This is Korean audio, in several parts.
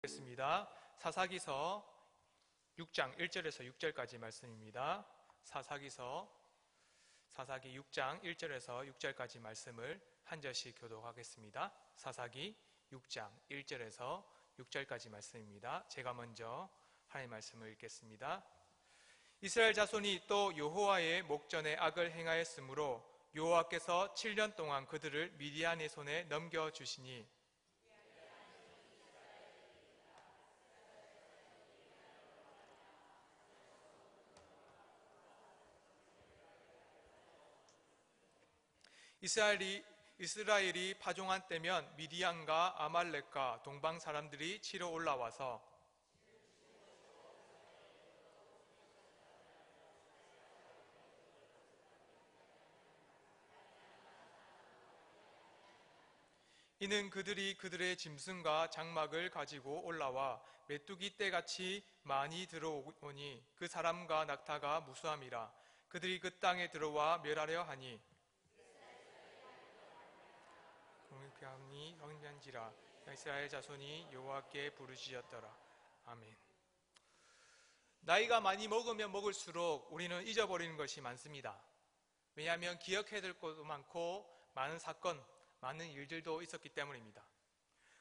겠습니다. 사사기서 6장 1절에서 6절까지 말씀입니다. 사사기 6장 1절에서 6절까지 말씀을 한 절씩 교독하겠습니다. 사사기 6장 1절에서 6절까지 말씀입니다. 제가 먼저 하나님의 말씀을 읽겠습니다. 이스라엘 자손이 또 여호와의 목전에 악을 행하였으므로 여호와께서 7년 동안 그들을 미디안의 손에 넘겨주시니 이스라엘이 파종한 때면 미디안과 아말렉과 동방 사람들이 치러 올라와서 이는 그들이 그들의 짐승과 장막을 가지고 올라와 메뚜기 떼같이 많이 들어오니 그 사람과 낙타가 무수함이라. 그들이 그 땅에 들어와 멸하려 하니 공평이 형변지라. 이스라엘 자손이 여호와께 부르짖었더라. 아멘. 나이가 많이 먹으면 먹을수록 우리는 잊어버리는 것이 많습니다. 왜냐하면 기억해야 될 것도 많고 많은 사건, 많은 일들도 있었기 때문입니다.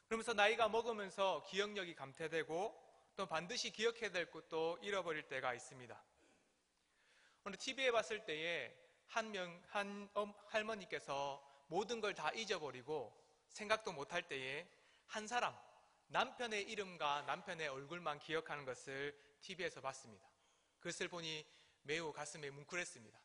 그러면서 나이가 먹으면서 기억력이 감퇴되고 또 반드시 기억해야 될 것도 잃어버릴 때가 있습니다. 오늘 TV에 봤을 때에 한 할머니께서 모든 걸 다 잊어버리고 생각도 못할 때에 한 사람, 남편의 이름과 남편의 얼굴만 기억하는 것을 TV에서 봤습니다. 그것을 보니 매우 가슴에 뭉클했습니다.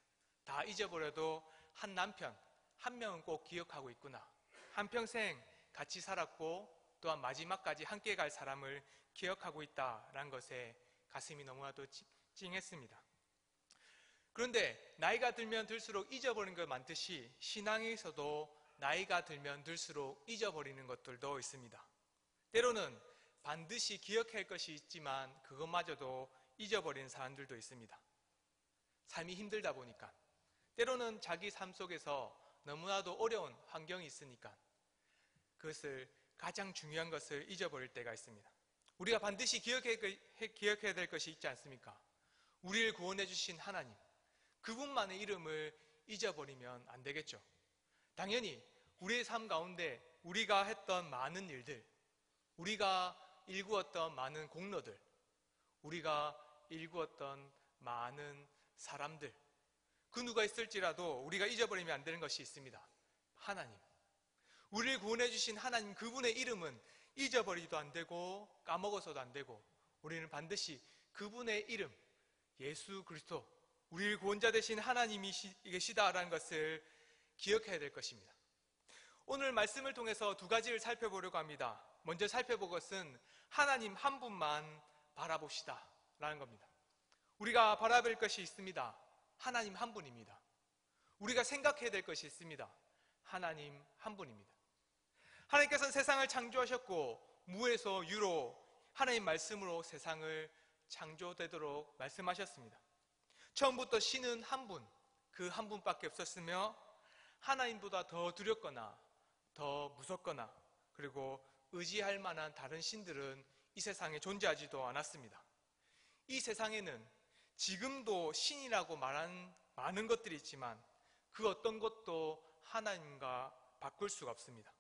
다 잊어버려도 한 남편, 한 명은 꼭 기억하고 있구나. 한평생 같이 살았고 또한 마지막까지 함께 갈 사람을 기억하고 있다라는 것에 가슴이 너무나도 찡했습니다. 그런데 나이가 들면 들수록 잊어버리는 것 많듯이 신앙에서도 나이가 들면 들수록 잊어버리는 것들도 있습니다. 때로는 반드시 기억해야 할 것이 있지만 그것마저도 잊어버리는 사람들도 있습니다. 삶이 힘들다 보니까 때로는 자기 삶 속에서 너무나도 어려운 환경이 있으니까 그것을 가장 중요한 것을 잊어버릴 때가 있습니다. 우리가 반드시 기억해야 될 것이 있지 않습니까? 우리를 구원해 주신 하나님, 그분만의 이름을 잊어버리면 안 되겠죠. 당연히 우리의 삶 가운데 우리가 했던 많은 일들, 우리가 일구었던 많은 공로들, 우리가 일구었던 많은 사람들, 그 누가 있을지라도 우리가 잊어버리면 안 되는 것이 있습니다. 하나님, 우리를 구원해 주신 하나님 그분의 이름은 잊어버리도 안 되고 까먹어서도 안 되고 우리는 반드시 그분의 이름, 예수 그리스도, 우리를 구원자 되신 하나님이 계시다라는 것을 기억해야 될 것입니다. 오늘 말씀을 통해서 두 가지를 살펴보려고 합니다. 먼저 살펴볼 것은 하나님 한 분만 바라봅시다 라는 겁니다. 우리가 바라볼 것이 있습니다. 하나님 한 분입니다. 우리가 생각해야 될 것이 있습니다. 하나님 한 분입니다. 하나님께서는 세상을 창조하셨고 무에서 유로 하나님 말씀으로 세상을 창조되도록 말씀하셨습니다. 처음부터 신은 한 분, 그 한 분밖에 없었으며 하나님보다 더 두렵거나 더 무섭거나 그리고 의지할 만한 다른 신들은 이 세상에 존재하지도 않았습니다. 이 세상에는 지금도 신이라고 말하는 많은 것들이 있지만 그 어떤 것도 하나님과 바꿀 수가 없습니다.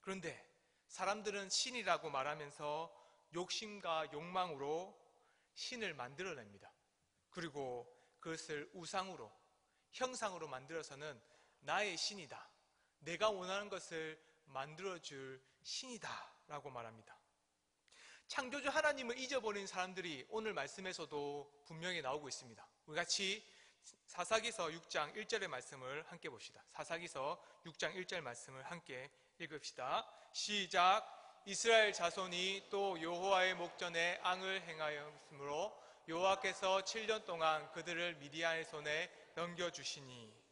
그런데 사람들은 신이라고 말하면서 욕심과 욕망으로 신을 만들어냅니다. 그리고 그것을 우상으로, 형상으로 만들어서는 나의 신이다, 내가 원하는 것을 만들어줄 신이다 라고 말합니다. 창조주 하나님을 잊어버린 사람들이 오늘 말씀에서도 분명히 나오고 있습니다. 우리 같이 사사기서 6장 1절의 말씀을 함께 봅시다. 사사기서 6장 1절 말씀을 함께 읽읍시다. 시작. 이스라엘 자손이 또 여호와의 목전에 악을 행하였으므로 여호와께서 7년 동안 그들을 미디안의 손에 넘겨주시니.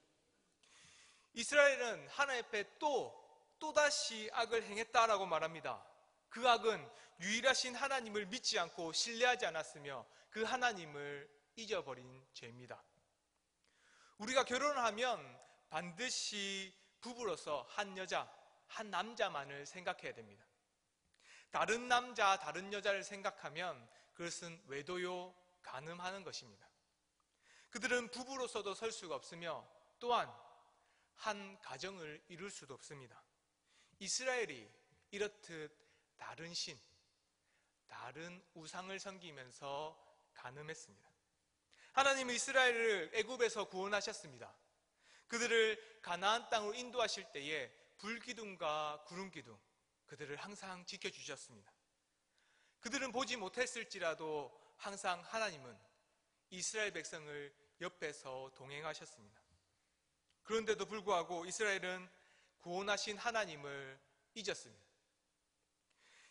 이스라엘은 하나님 앞에 또다시 악을 행했다라고 말합니다. 그 악은 유일하신 하나님을 믿지 않고 신뢰하지 않았으며 그 하나님을 잊어버린 죄입니다. 우리가 결혼을 하면 반드시 부부로서 한 여자, 한 남자만을 생각해야 됩니다. 다른 남자, 다른 여자를 생각하면 그것은 외도요, 간음하는 것입니다. 그들은 부부로서도 설 수가 없으며 또한 한 가정을 이룰 수도 없습니다. 이스라엘이 이렇듯 다른 신, 다른 우상을 섬기면서 간음했습니다. 하나님은 이스라엘을 애굽에서 구원하셨습니다. 그들을 가나안 땅으로 인도하실 때에 불기둥과 구름기둥, 그들을 항상 지켜주셨습니다. 그들은 보지 못했을지라도 항상 하나님은 이스라엘 백성을 옆에서 동행하셨습니다. 그런데도 불구하고 이스라엘은 구원하신 하나님을 잊었습니다.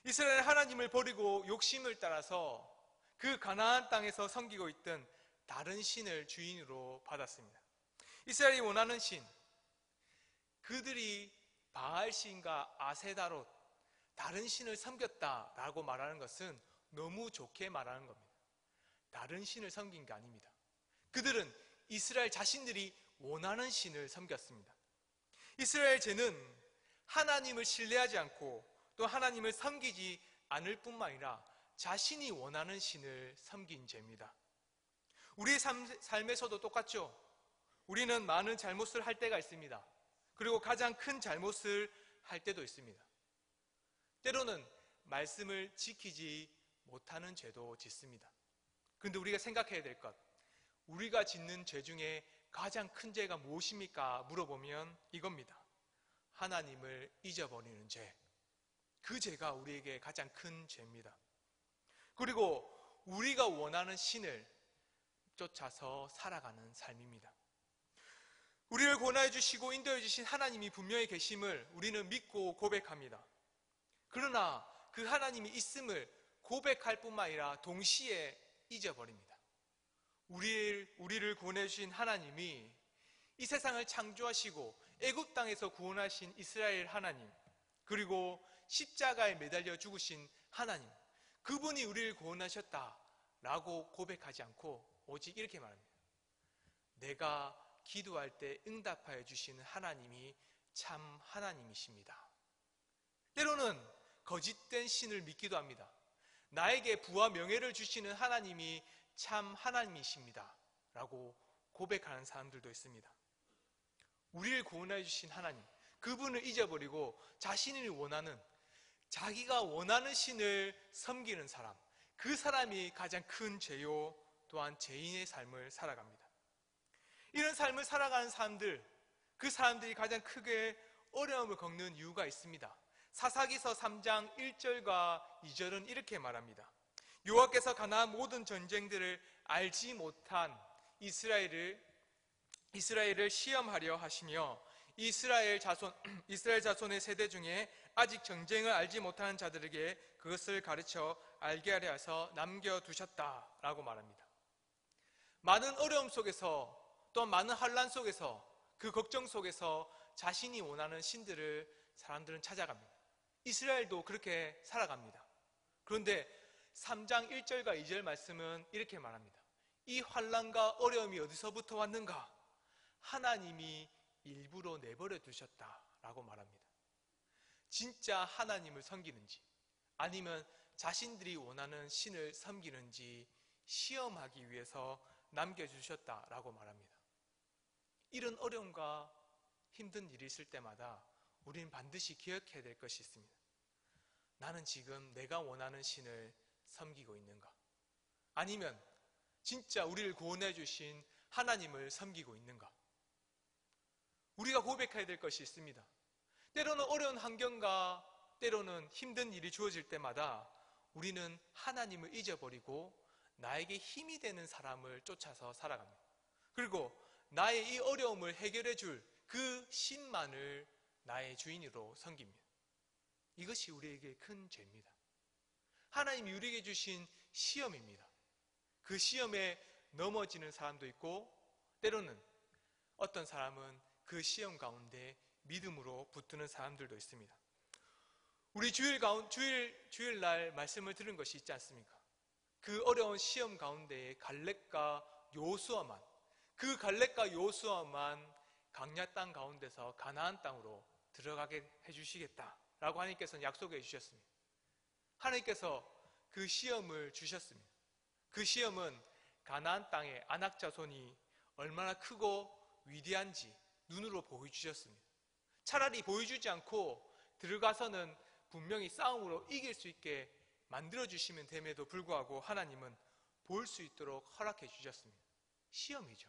이스라엘 하나님을 버리고 욕심을 따라서 그 가나안 땅에서 섬기고 있던 다른 신을 주인으로 받았습니다. 이스라엘이 원하는 신, 그들이 바알신과 아세다롯, 다른 신을 섬겼다라고 말하는 것은 너무 좋게 말하는 겁니다. 다른 신을 섬긴 게 아닙니다. 그들은 이스라엘 자신들이 원하는 신을 섬겼습니다. 이스라엘 죄는 하나님을 신뢰하지 않고 또 하나님을 섬기지 않을 뿐만 아니라 자신이 원하는 신을 섬긴 죄입니다. 우리의 삶에서도 똑같죠. 우리는 많은 잘못을 할 때가 있습니다. 그리고 가장 큰 잘못을 할 때도 있습니다. 때로는 말씀을 지키지 못하는 죄도 짓습니다. 그런데 우리가 생각해야 될 것, 우리가 짓는 죄 중에 가장 큰 죄가 무엇입니까? 물어보면 이겁니다. 하나님을 잊어버리는 죄. 그 죄가 우리에게 가장 큰 죄입니다. 그리고 우리가 원하는 신을 쫓아서 살아가는 삶입니다. 우리를 권하여 주시고 인도해 주신 하나님이 분명히 계심을 우리는 믿고 고백합니다. 그러나 그 하나님이 있음을 고백할 뿐만 아니라 동시에 잊어버립니다. 우리를 구원해 주신 하나님이 이 세상을 창조하시고 애굽 땅에서 구원하신 이스라엘 하나님, 그리고 십자가에 매달려 죽으신 하나님, 그분이 우리를 구원하셨다라고 고백하지 않고 오직 이렇게 말합니다. 내가 기도할 때 응답하여 주시는 하나님이 참 하나님이십니다. 때로는 거짓된 신을 믿기도 합니다. 나에게 부와 명예를 주시는 하나님이 참 하나님이십니다 라고 고백하는 사람들도 있습니다. 우리를 구원해 주신 하나님, 그분을 잊어버리고 자신이 원하는, 자기가 원하는 신을 섬기는 사람, 그 사람이 가장 큰 죄요, 또한 죄인의 삶을 살아갑니다. 이런 삶을 살아가는 사람들, 그 사람들이 가장 크게 어려움을 겪는 이유가 있습니다. 사사기서 3장 1절과 2절은 이렇게 말합니다. 여호와께서 가나안 모든 전쟁들을 알지 못한 이스라엘을 시험하려 하시며 이스라엘 자손의 세대 중에 아직 전쟁을 알지 못하는 자들에게 그것을 가르쳐 알게 하려 해서 남겨두셨다라고 말합니다. 많은 어려움 속에서 또 많은 환난 속에서 그 걱정 속에서 자신이 원하는 신들을 사람들은 찾아갑니다. 이스라엘도 그렇게 살아갑니다. 그런데 3장 1절과 2절 말씀은 이렇게 말합니다. 이 환난과 어려움이 어디서부터 왔는가? 하나님이 일부러 내버려 두셨다라고 말합니다. 진짜 하나님을 섬기는지 아니면 자신들이 원하는 신을 섬기는지 시험하기 위해서 남겨주셨다라고 말합니다. 이런 어려움과 힘든 일이 있을 때마다 우리는 반드시 기억해야 될 것이 있습니다. 나는 지금 내가 원하는 신을 섬기고 있는가? 아니면 진짜 우리를 구원해 주신 하나님을 섬기고 있는가? 우리가 고백해야 될 것이 있습니다. 때로는 어려운 환경과 때로는 힘든 일이 주어질 때마다 우리는 하나님을 잊어버리고 나에게 힘이 되는 사람을 쫓아서 살아갑니다. 그리고 나의 이 어려움을 해결해 줄 그 신만을 나의 주인으로 섬깁니다. 이것이 우리에게 큰 죄입니다. 하나님이 우리에게 주신 시험입니다. 그 시험에 넘어지는 사람도 있고 때로는 어떤 사람은 그 시험 가운데 믿음으로 붙드는 사람들도 있습니다. 우리 주일날 말씀을 들은 것이 있지 않습니까? 그 어려운 시험 가운데에 갈렙과 여호수아만, 그 갈렙과 여호수아만 광야 땅 가운데서 가나안 땅으로 들어가게 해주시겠다라고 하나님께서는 약속해 주셨습니다. 하나님께서 그 시험을 주셨습니다. 그 시험은 가나안 땅의 아낙 자손이 얼마나 크고 위대한지 눈으로 보여주셨습니다. 차라리 보여주지 않고 들어가서는 분명히 싸움으로 이길 수 있게 만들어주시면 됨에도 불구하고 하나님은 볼 수 있도록 허락해 주셨습니다. 시험이죠.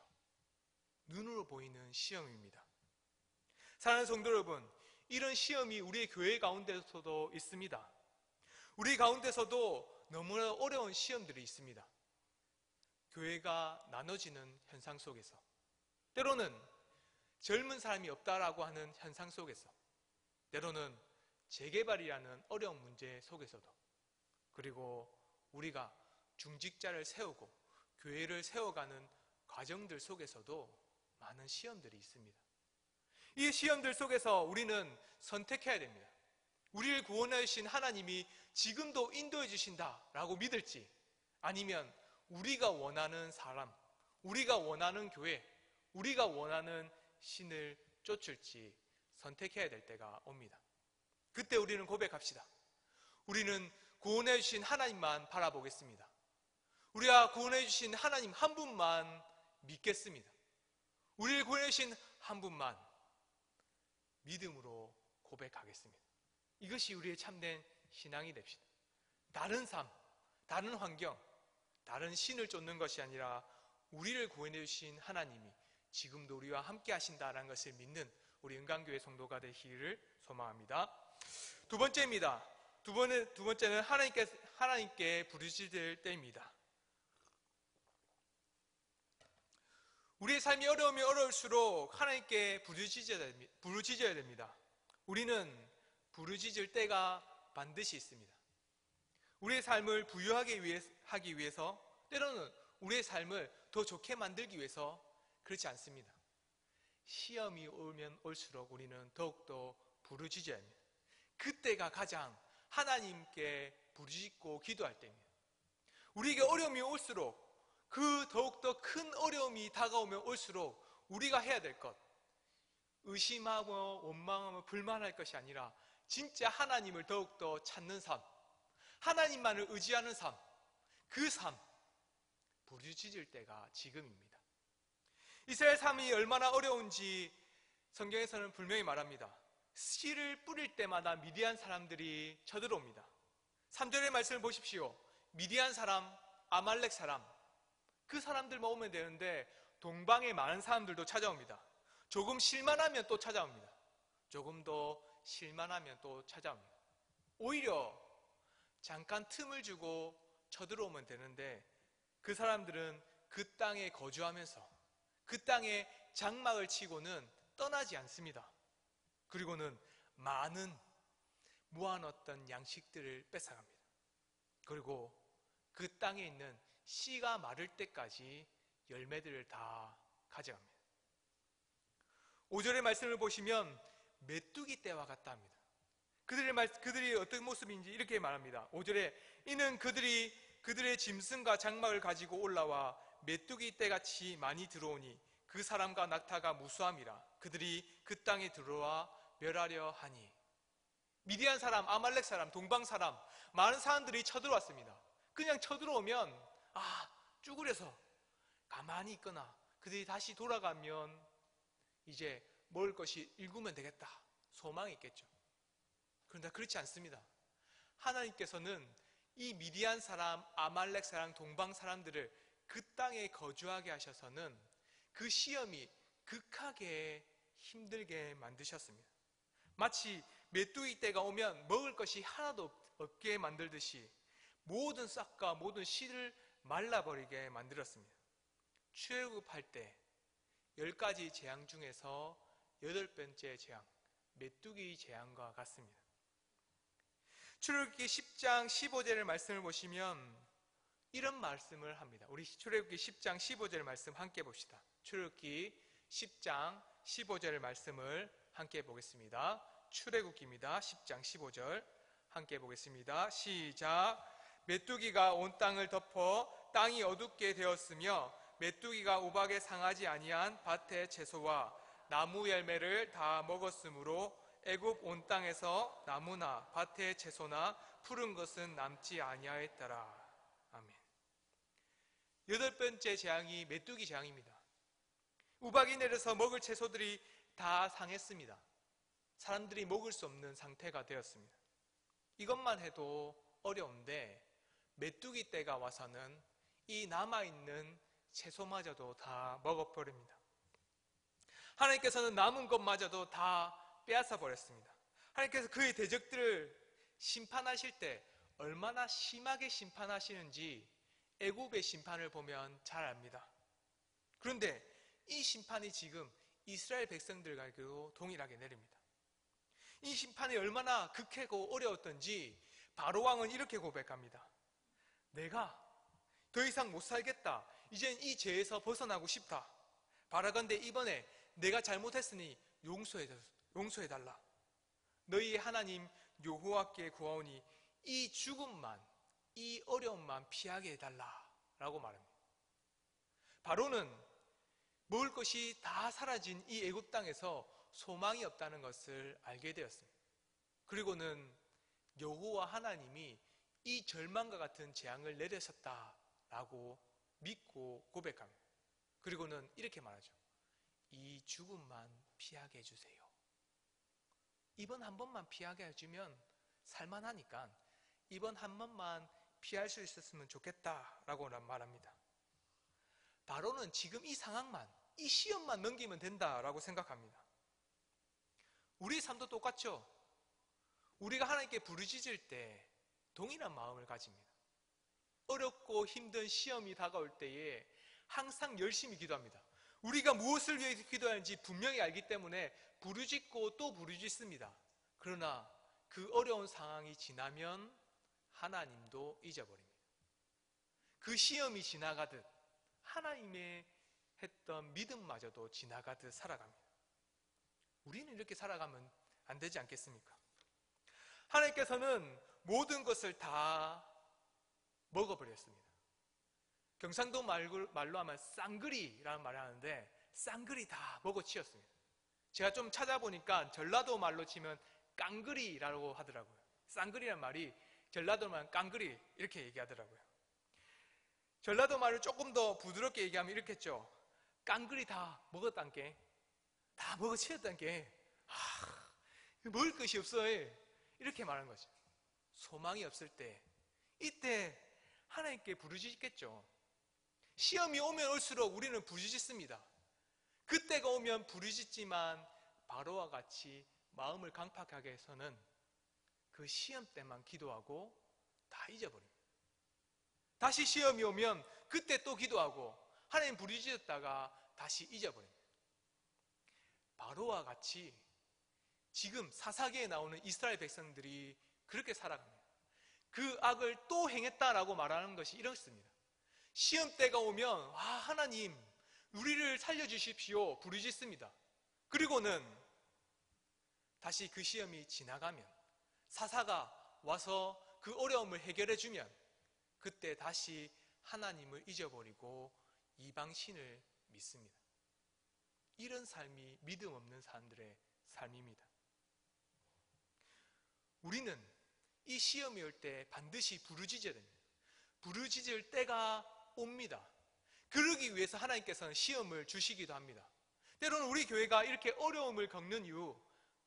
눈으로 보이는 시험입니다. 사랑하는 성도 여러분, 이런 시험이 우리의 교회 가운데서도 있습니다. 우리 가운데서도 너무나 어려운 시험들이 있습니다. 교회가 나눠지는 현상 속에서, 때로는 젊은 사람이 없다라고 하는 현상 속에서, 때로는 재개발이라는 어려운 문제 속에서도, 그리고 우리가 중직자를 세우고 교회를 세워가는 과정들 속에서도 많은 시험들이 있습니다. 이 시험들 속에서 우리는 선택해야 됩니다. 우리를 구원해 주신 하나님이 지금도 인도해 주신다라고 믿을지, 아니면 우리가 원하는 사람, 우리가 원하는 교회, 우리가 원하는 신을 쫓을지 선택해야 될 때가 옵니다. 그때 우리는 고백합시다. 우리는 구원해 주신 하나님만 바라보겠습니다. 우리가 구원해 주신 하나님 한 분만 믿겠습니다. 우리를 구원해 주신 한 분만 믿음으로 고백하겠습니다. 이것이 우리의 참된 신앙이 됩시다. 다른 삶, 다른 환경, 다른 신을 쫓는 것이 아니라 우리를 구원해 주신 하나님이 지금도 우리와 함께 하신다는 것을 믿는 우리 은강교회 성도가 되시기를 소망합니다. 두 번째입니다. 두 번째는 하나님께 부르짖을 때입니다. 우리의 삶이 어려우면 어려울수록 하나님께 부르짖어야 됩니다. 우리는 부르짖을 때가 반드시 있습니다. 우리의 삶을 부유하게 하기 위해서, 때로는 우리의 삶을 더 좋게 만들기 위해서 그렇지 않습니다. 시험이 오면 올수록 우리는 더욱더 부르짖어야 합니다. 그때가 가장 하나님께 부르짖고 기도할 때입니다. 우리에게 어려움이 올수록, 그 더욱더 큰 어려움이 다가오면 올수록 우리가 해야 될 것, 의심하고 원망하고 불만할 것이 아니라 진짜 하나님을 더욱더 찾는 삶, 하나님만을 의지하는 삶, 그 삶, 부르짖을 때가 지금입니다. 이스라엘 삶이 얼마나 어려운지 성경에서는 분명히 말합니다. 씨를 뿌릴 때마다 미디안 사람들이 쳐들어옵니다. 3절의 말씀을 보십시오. 미디안 사람, 아말렉 사람, 그 사람들만 오면 되는데 동방에 많은 사람들도 찾아옵니다. 조금 실만하면 또 찾아옵니다. 조금 더 실만하면 또 찾아옵니다. 오히려 잠깐 틈을 주고 쳐들어오면 되는데 그 사람들은 그 땅에 거주하면서 그 땅에 장막을 치고는 떠나지 않습니다. 그리고는 많은 모아놨던 양식들을 뺏어갑니다. 그리고 그 땅에 있는 씨가 마를 때까지 열매들을 다 가져갑니다. 5절의 말씀을 보시면 메뚜기 떼와 같다 합니다. 그들이 어떤 모습인지 이렇게 말합니다. 5절에 이는 그들의 짐승과 장막을 가지고 올라와 메뚜기 떼같이 많이 들어오니 그 사람과 낙타가 무수함이라. 그들이 그 땅에 들어와 멸하려 하니. 미디안 사람, 아말렉 사람, 동방 사람, 많은 사람들이 쳐들어왔습니다. 그냥 쳐들어오면 쭈그려서 가만히 있거나 그들이 다시 돌아가면 이제 먹을 것이 일구면 되겠다, 소망이 있겠죠. 그런데 그렇지 않습니다. 하나님께서는 이 미디안 사람, 아말렉 사람, 동방 사람들을 그 땅에 거주하게 하셔서는 그 시험이 극하게 힘들게 만드셨습니다. 마치 메뚜기 떼가 오면 먹을 것이 하나도 없게 만들듯이 모든 싹과 모든 씨를 말라버리게 만들었습니다. 출애굽할 때 10가지 재앙 중에서 8번째 재앙, 메뚜기 재앙과 같습니다. 출애굽기 10장 15절의 말씀을 보시면 이런 말씀을 합니다. 우리 출애굽기 10장 15절 말씀 함께 봅시다. 출애굽기 10장 15절의 말씀을 함께 보겠습니다. 출애굽기입니다. 10장 15절 함께 보겠습니다. 시작. 메뚜기가 온 땅을 덮어 땅이 어둡게 되었으며 메뚜기가 우박에 상하지 아니한 밭의 채소와 나무 열매를 다 먹었으므로 애굽 온 땅에서 나무나 밭의 채소나 푸른 것은 남지 아니하였더라. 아멘. 8번째 재앙이 메뚜기 재앙입니다. 우박이 내려서 먹을 채소들이 다 상했습니다. 사람들이 먹을 수 없는 상태가 되었습니다. 이것만 해도 어려운데 메뚜기 때가 와서는 이 남아있는 채소마저도 다 먹어버립니다. 하나님께서는 남은 것마저도 다 빼앗아 버렸습니다. 하나님께서 그의 대적들을 심판하실 때 얼마나 심하게 심판하시는지 애굽의 심판을 보면 잘 압니다. 그런데 이 심판이 지금 이스라엘 백성들과도 동일하게 내립니다. 이 심판이 얼마나 극하고 어려웠던지 바로 왕은 이렇게 고백합니다. 내가 더 이상 못 살겠다. 이젠 이 죄에서 벗어나고 싶다. 바라건대 이번에 내가 잘못했으니 용서해달라. 너희의 하나님 여호와께 구하오니 이 죽음만, 이 어려움만 피하게 해달라 라고 말합니다. 바로는 먹을 것이 다 사라진 이 애굽 땅에서 소망이 없다는 것을 알게 되었습니다. 그리고는 여호와 하나님이 이 절망과 같은 재앙을 내리셨다라고 믿고 고백합니다. 그리고는 이렇게 말하죠. 이 죽음만 피하게 해주세요. 이번 한 번만 피하게 해주면 살만하니까 이번 한 번만 피할 수 있었으면 좋겠다라고 말합니다. 바로는 지금 이 상황만, 이 시험만 넘기면 된다라고 생각합니다. 우리 삶도 똑같죠? 우리가 하나님께 부르짖을 때 동일한 마음을 가집니다. 어렵고 힘든 시험이 다가올 때에 항상 열심히 기도합니다. 우리가 무엇을 위해서 기도하는지 분명히 알기 때문에 부르짖고 또 부르짖습니다. 그러나 그 어려운 상황이 지나면 하나님도 잊어버립니다. 그 시험이 지나가듯 하나님의 했던 믿음마저도 지나가듯 살아갑니다. 우리는 이렇게 살아가면 안 되지 않겠습니까? 하나님께서는 모든 것을 다 먹어버렸습니다. 경상도 말로 하면 쌍그리라는 말을 하는데 쌍그리 다 먹어치웠습니다. 제가 좀 찾아보니까 전라도 말로 치면 깡그리라고 하더라고요. 쌍그리라는 말이 전라도 말 깡그리 이렇게 얘기하더라고요. 전라도 말을 조금 더 부드럽게 얘기하면 이렇게 했죠. 깡그리 다 먹었단게, 다 먹어치웠단게, 먹을 것이 없어 이렇게 말하는 거죠. 소망이 없을 때 이때 하나님께 부르짖겠죠. 시험이 오면 올수록 우리는 부르짖습니다. 그때가 오면 부르짖지만 바로와 같이 마음을 강팍하게 해서는 그 시험 때만 기도하고 다 잊어버립니다. 다시 시험이 오면 그때 또 기도하고 하나님 부르짖었다가 다시 잊어버립니다. 바로와 같이 지금 사사기에 나오는 이스라엘 백성들이 그렇게 살아갑니다. 그 악을 또 행했다라고 말하는 것이 이렇습니다. 시험 때가 오면 하나님 우리를 살려주십시오 부르짖습니다. 그리고는 다시 그 시험이 지나가면 사사가 와서 그 어려움을 해결해주면 그때 다시 하나님을 잊어버리고 이방신을 믿습니다. 이런 삶이 믿음 없는 사람들의 삶입니다. 우리는 이 시험이 올 때 반드시 부르짖어야 됩니다. 부르짖을 때가 옵니다. 그러기 위해서 하나님께서는 시험을 주시기도 합니다. 때로는 우리 교회가 이렇게 어려움을 겪는 이유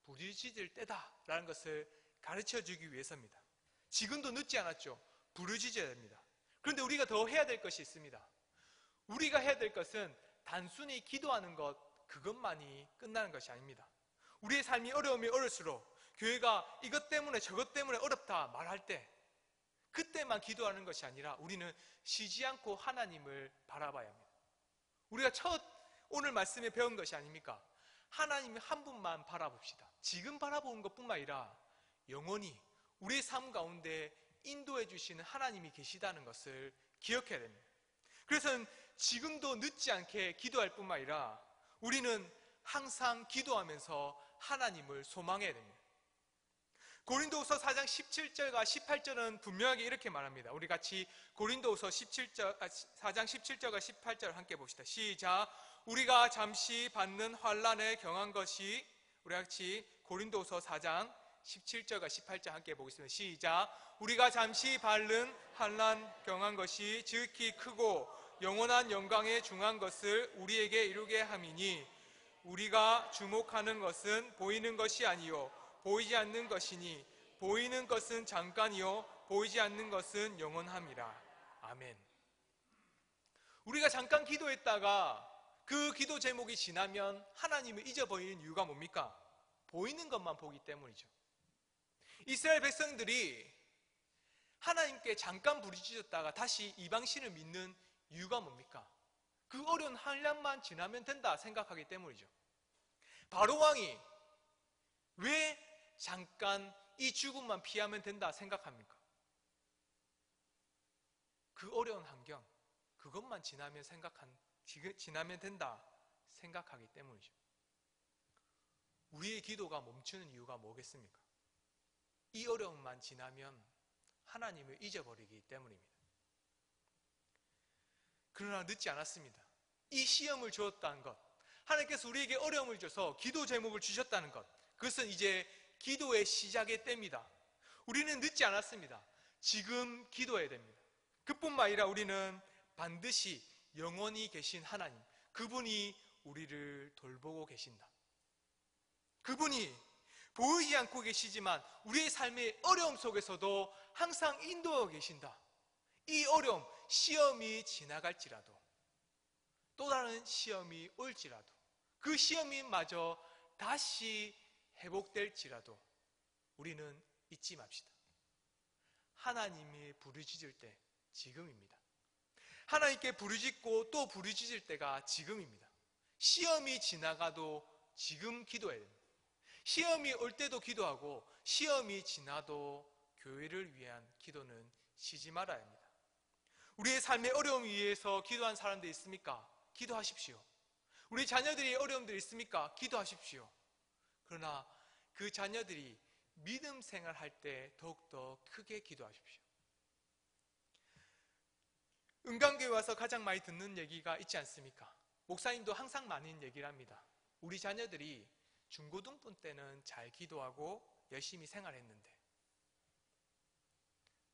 부르짖을 때다라는 것을 가르쳐주기 위해서입니다. 지금도 늦지 않았죠. 부르짖어야 됩니다. 그런데 우리가 더 해야 될 것이 있습니다. 우리가 해야 될 것은 단순히 기도하는 것 그것만이 끝나는 것이 아닙니다. 우리의 삶이 어려움이 어릴수록 교회가 이것 때문에 저것 때문에 어렵다 말할 때 그때만 기도하는 것이 아니라 우리는 쉬지 않고 하나님을 바라봐야 합니다. 우리가 오늘 말씀에 배운 것이 아닙니까? 하나님 한 분만 바라봅시다. 지금 바라보는 것뿐만 아니라 영원히 우리의 삶 가운데 인도해 주시는 하나님이 계시다는 것을 기억해야 됩니다. 그래서 지금도 늦지 않게 기도할 뿐만 아니라 우리는 항상 기도하면서 하나님을 소망해야 됩니다. 고린도후서 4장 17절과 18절은 분명하게 이렇게 말합니다. 우리 같이 고린도후서 4장 17절과 18절 함께 봅시다. 시작. 우리가 잠시 받는 환난에 경한 것이 우리 같이 고린도후서 4장 17절과 18절 함께 보겠습니다. 시작. 우리가 잠시 바른 환난 경한 것이 지극히 크고 영원한 영광에 중한 것을 우리에게 이루게 함이니 우리가 주목하는 것은 보이는 것이 아니요 보이지 않는 것이니 보이는 것은 잠깐이요 보이지 않는 것은 영원함이라. 아멘. 우리가 잠깐 기도했다가 그 기도 제목이 지나면 하나님을 잊어버리는 이유가 뭡니까? 보이는 것만 보기 때문이죠. 이스라엘 백성들이 하나님께 잠깐 부르짖었다가 다시 이방신을 믿는 이유가 뭡니까? 그 어려운 환난만 지나면 된다 생각하기 때문이죠. 바로 왕이 왜 잠깐 이 죽음만 피하면 된다 생각합니까? 그 어려운 환경, 그것만 지나면 된다 생각하기 때문이죠. 우리의 기도가 멈추는 이유가 뭐겠습니까? 이 어려움만 지나면 하나님을 잊어버리기 때문입니다. 그러나 늦지 않았습니다. 이 시험을 주었다는 것, 하나님께서 우리에게 어려움을 줘서 기도 제목을 주셨다는 것, 그것은 이제 기도의 시작의 때입니다. 우리는 늦지 않았습니다. 지금 기도해야 됩니다. 그뿐만 아니라 우리는 반드시 영원히 계신 하나님, 그분이 우리를 돌보고 계신다. 그분이 보이지 않고 계시지만 우리의 삶의 어려움 속에서도 항상 인도하고 계신다. 이 어려움, 시험이 지나갈지라도 또 다른 시험이 올지라도 그 시험이 마저 다시 회복될지라도 우리는 잊지 맙시다. 하나님이 부르짖을 때 지금입니다. 하나님께 부르짖고 또 부르짖을 때가 지금입니다. 시험이 지나가도 지금 기도해야 됩니다. 시험이 올 때도 기도하고 시험이 지나도 교회를 위한 기도는 쉬지 말아야 합니다. 우리의 삶의 어려움 위에서 기도한 사람들이 있습니까? 기도하십시오. 우리 자녀들이 어려움들이 있습니까? 기도하십시오. 그러나 그 자녀들이 믿음 생활할 때 더욱더 크게 기도하십시오. 은강교회 와서 가장 많이 듣는 얘기가 있지 않습니까? 목사님도 항상 많은 얘기를 합니다. 우리 자녀들이 중고등부 때는 잘 기도하고 열심히 생활했는데,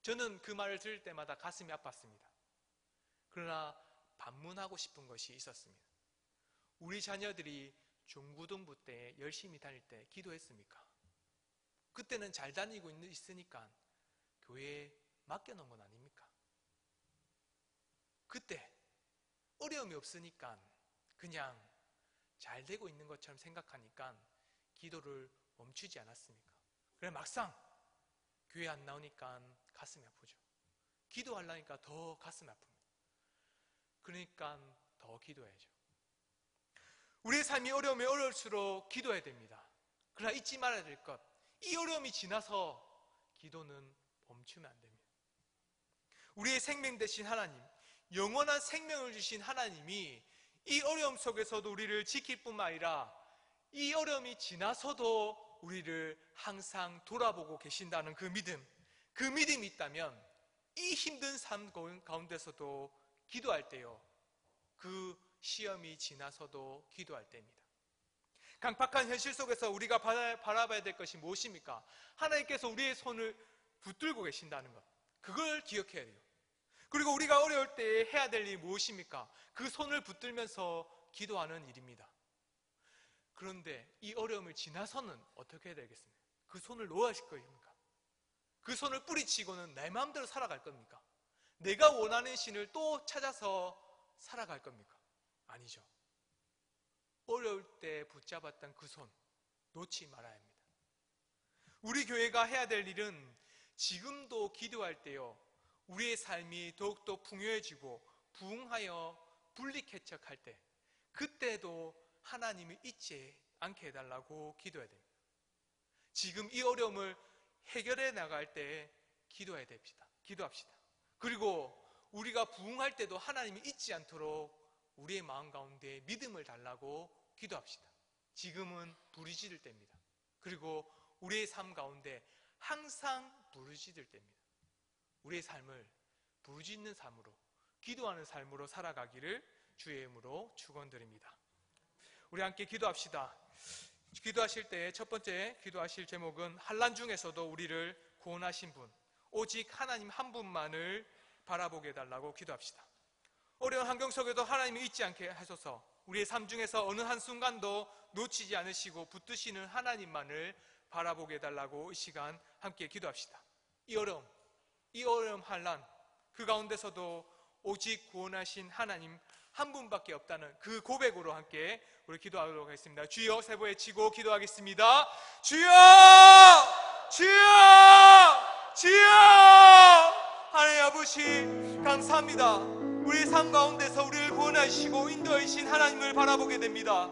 저는 그 말을 들을 때마다 가슴이 아팠습니다. 그러나 반문하고 싶은 것이 있었습니다. 우리 자녀들이 중고등부 때 열심히 다닐 때 기도했습니까? 그때는 잘 다니고 있으니까 교회에 맡겨놓은 건 아닙니까? 그때 어려움이 없으니까 그냥 잘 되고 있는 것처럼 생각하니까 기도를 멈추지 않았습니까? 그래 막상 교회 안 나오니까 가슴이 아프죠. 기도하려니까 더 가슴이 아픕니다. 그러니까 더 기도해야죠. 우리의 삶이 어려우면 어려울수록 기도해야 됩니다. 그러나 잊지 말아야 될 것, 이 어려움이 지나서 기도는 멈추면 안 됩니다. 우리의 생명 되신 하나님, 영원한 생명을 주신 하나님이 이 어려움 속에서도 우리를 지킬 뿐만 아니라 이 어려움이 지나서도 우리를 항상 돌아보고 계신다는 그 믿음이 있다면 이 힘든 삶 가운데서도 기도할 때요, 그 시험이 지나서도 기도할 때입니다. 강팍한 현실 속에서 우리가 바라봐야 될 것이 무엇입니까? 하나님께서 우리의 손을 붙들고 계신다는 것, 그걸 기억해야 돼요. 그리고 우리가 어려울 때 해야 될 일이 무엇입니까? 그 손을 붙들면서 기도하는 일입니다. 그런데 이 어려움을 지나서는 어떻게 해야 되겠습니까? 그 손을 놓아실 겁니까? 그 손을 뿌리치고는 내 마음대로 살아갈 겁니까? 내가 원하는 신을 또 찾아서 살아갈 겁니까? 아니죠. 어려울 때 붙잡았던 그 손 놓지 말아야 합니다. 우리 교회가 해야 될 일은 지금도 기도할 때요, 우리의 삶이 더욱더 풍요해지고 부흥하여 분리개척할 때, 그때도 하나님을 잊지 않게 해달라고 기도해야 됩니다. 지금 이 어려움을 해결해 나갈 때 기도해야 됩니다. 기도합시다. 그리고 우리가 부흥할 때도 하나님이 잊지 않도록 우리의 마음 가운데 믿음을 달라고 기도합시다. 지금은 부르짖을 때입니다. 그리고 우리의 삶 가운데 항상 부르짖을 때입니다. 우리의 삶을 부르짖는 삶으로, 기도하는 삶으로 살아가기를 주의 이름으로 축원드립니다. 우리 함께 기도합시다. 기도하실 때 첫 번째 기도하실 제목은 환난 중에서도 우리를 구원하신 분, 오직 하나님 한 분만을 바라보게 해달라고 기도합시다. 어려운 환경 속에도 하나님을 잊지 않게 하셔서 우리의 삶 중에서 어느 한순간도 놓치지 않으시고 붙드시는 하나님만을 바라보게 해달라고 이 시간 함께 기도합시다. 이 어려움 환난 그 가운데서도 오직 구원하신 하나님 한 분밖에 없다는 그 고백으로 함께 우리 기도하도록 하겠습니다. 주여 세 번 외치고 기도하겠습니다. 주여! 주여! 주여! 하나님 아버지 감사합니다. 우리의 삶 가운데서 우리를 구원하시고 인도하신 하나님을 바라보게 됩니다.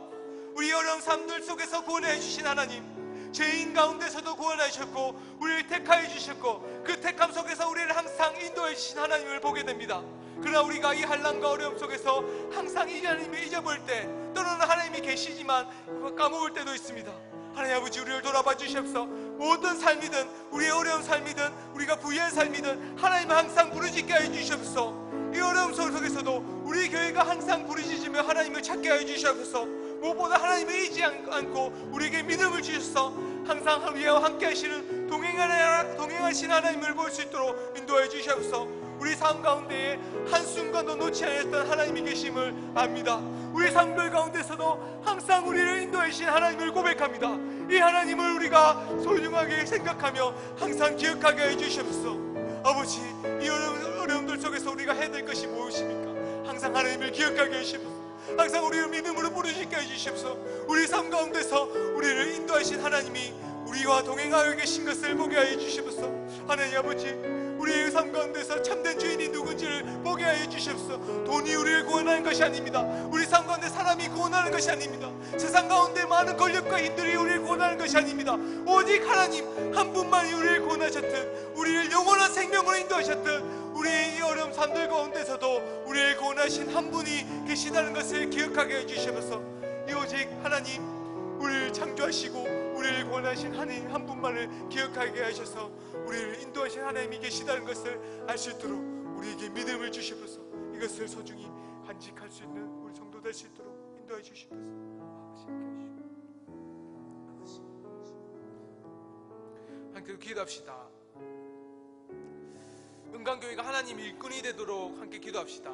우리 어려운 삶들 속에서 구원해 주신 하나님, 죄인 가운데서도 구원해 주셨고 우리를 택하여 주셨고 그 택함 속에서 우리를 항상 인도해 주신 하나님을 보게 됩니다. 그러나 우리가 이 환난과 어려움 속에서 항상 이 하나님을 잊어볼 때 때로는 하나님이 계시지만 까먹을 때도 있습니다. 하나님 아버지 우리를 돌아봐 주시옵소서. 모든 삶이든 우리의 어려운 삶이든 우리가 부유한 삶이든 하나님은 항상 부르짖게 하여 주시옵소서. 이 어려움 속에서도 우리 교회가 항상 부르짖으며 하나님을 찾게 하여 주시옵소서. 무엇보다 하나님을 잊지 않고 우리에게 믿음을 주셔서 항상 우리와 함께 하시는 동행하신 하나님을 볼 수 있도록 인도해 주시옵소서. 우리 삶 가운데에 한순간도 놓지 않았던 하나님이 계심을 압니다. 우리 삶들 가운데서도 항상 우리를 인도해 주신 하나님을 고백합니다. 이 하나님을 우리가 소중하게 생각하며 항상 기억하게 해 주시옵소서. 아버지 이 어려움들 속에서 우리가 해야 될 것이 무엇입니까? 항상 하나님을 기억하게 해주시옵소서. 항상 우리를 믿음으로 부르짖게 해주시옵소서. 우리 삶 가운데서 우리를 인도하신 하나님이 우리와 동행하여 계신 것을 보게 하여 주시옵소서. 하나님 아버지 우리의 삶 가운데서 참된 주인이 누군지를 보게 하여 주시옵소서. 돈이 우리를 구원하는 것이 아닙니다. 우리 삶 가운데 사람이 구원하는 것이 아닙니다. 세상 가운데 많은 권력과 힘들이 우리를 구원하는 것이 아닙니다. 오직 하나님 한 분만이 우리를 구원하셨듯 우리를 영원한 생명으로 인도하셨듯 우리의 이 어려운 삶들 가운데서도 우리를 구원하신 한 분이 계시다는 것을 기억하게 해주시옵소서. 이 오직 하나님 우리를 창조하시고 우리를 구원하신 하나님 한 분만을 기억하게 하셔서 우리를 인도하신 하나님이 계시다는 것을 알 수 있도록 우리에게 믿음을 주시옵소서. 이것을 소중히 간직할 수 있는 우리 성도 될 수 있도록 인도해 주시옵소서. 함께 기도합시다. 은강교회가 하나님 일꾼이 되도록 함께 기도합시다.